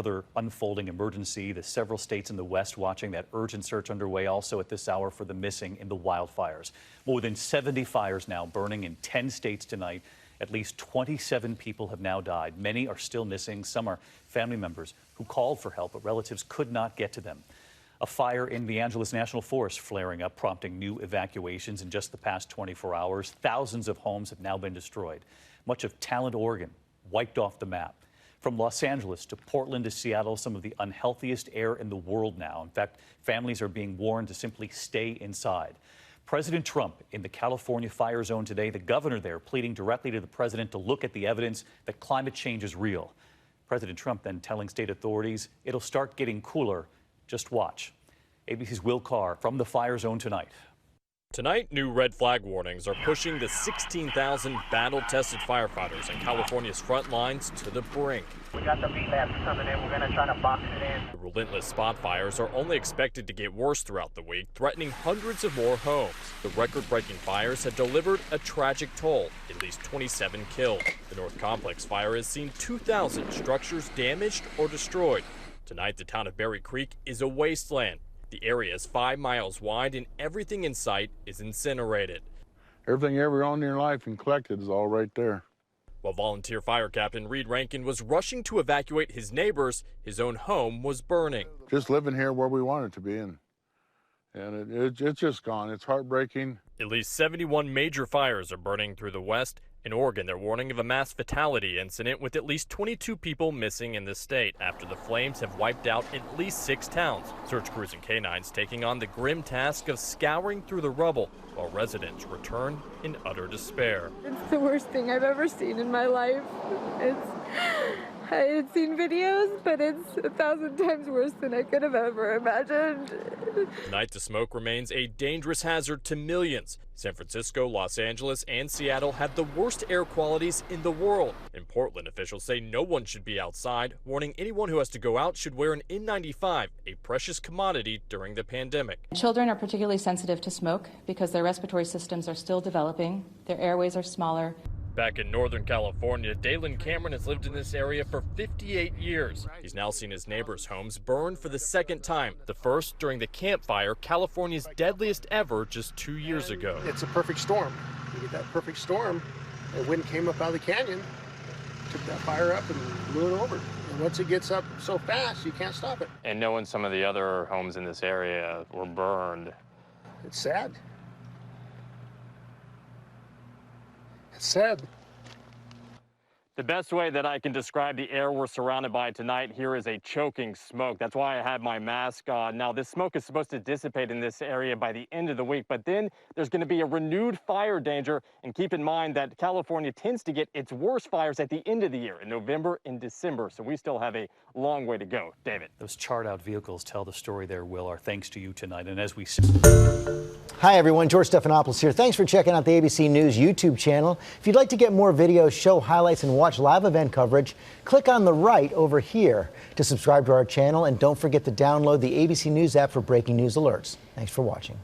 Another unfolding emergency. The several states in the West watching that urgent search underway also at this hour for the missing in the wildfires. More than 70 fires now burning in 10 states tonight. At least 27 people have now died. Many are still missing. Some are family members who called for help, but relatives could not get to them. A fire in the Angeles National Forest flaring up, prompting new evacuations in just the past 24 hours. Thousands of homes have now been destroyed. Much of Talent, Oregon, wiped off the map. From Los Angeles to Portland to Seattle, some of the unhealthiest air in the world now. In fact, families are being warned to simply stay inside. President Trump in the California fire zone today, the governor there pleading directly to the president to look at the evidence that climate change is real. President Trump then telling state authorities it'll start getting cooler. Just watch. ABC's Will Carr from the fire zone tonight. Tonight, new red flag warnings are pushing the 16,000 battle-tested firefighters on California's front lines to the brink. We got the VLABs coming in. We're going to try to box it in. The relentless spot fires are only expected to get worse throughout the week, threatening hundreds of more homes. The record-breaking fires have delivered a tragic toll, at least 27 killed. The North Complex fire has seen 2,000 structures damaged or destroyed. Tonight, the town of Berry Creek is a wasteland. The area is 5 miles wide and everything in sight is incinerated. Everything you ever owned in your life and collected is all right there. While volunteer fire captain Reed Rankin was rushing to evacuate his neighbors, his own home was burning. Just living here where we want it to be, and it's just gone. It's heartbreaking. At least 71 major fires are burning through the West. In Oregon, they're warning of a mass fatality incident with at least 22 people missing in the state after the flames have wiped out at least 6 towns. Search crews and canines taking on the grim task of scouring through the rubble while residents return in utter despair. It's the worst thing I've ever seen in my life. I had seen videos, but it's 1,000 times worse than I could have ever imagined. Tonight, the smoke remains a dangerous hazard to millions. San Francisco, Los Angeles, and Seattle have the worst air qualities in the world. In Portland, officials say no one should be outside, warning anyone who has to go out should wear an N95, a precious commodity during the pandemic. Children are particularly sensitive to smoke because their respiratory systems are still developing. Their airways are smaller. Back in Northern California, Dalen Cameron has lived in this area for 58 years. He's now seen his neighbors' homes burned for the second time, the first during the Camp Fire, California's deadliest ever just 2 years ago. It's a perfect storm. You get that perfect storm, the wind came up out of the canyon, took that fire up and blew it over. And once it gets up so fast, you can't stop it. And knowing some of the other homes in this area were burned. It's sad. Sad. The best way that I can describe the air we're surrounded by tonight here is a choking smoke. That's why I have my mask on. Now, this smoke is supposed to dissipate in this area by the end of the week, but then there's going to be a renewed fire danger. And keep in mind that California tends to get its worst fires at the end of the year, in November and December. So we still have a long way to go. David. Those charred out vehicles tell the story there, Will. Our thanks to you tonight. And as we... Hi, everyone. George Stephanopoulos here. Thanks for checking out the ABC News YouTube channel. If you'd like to get more videos, show highlights, and watch live event coverage, click on the right over here to subscribe to our channel. And don't forget to download the ABC News app for breaking news alerts. Thanks for watching.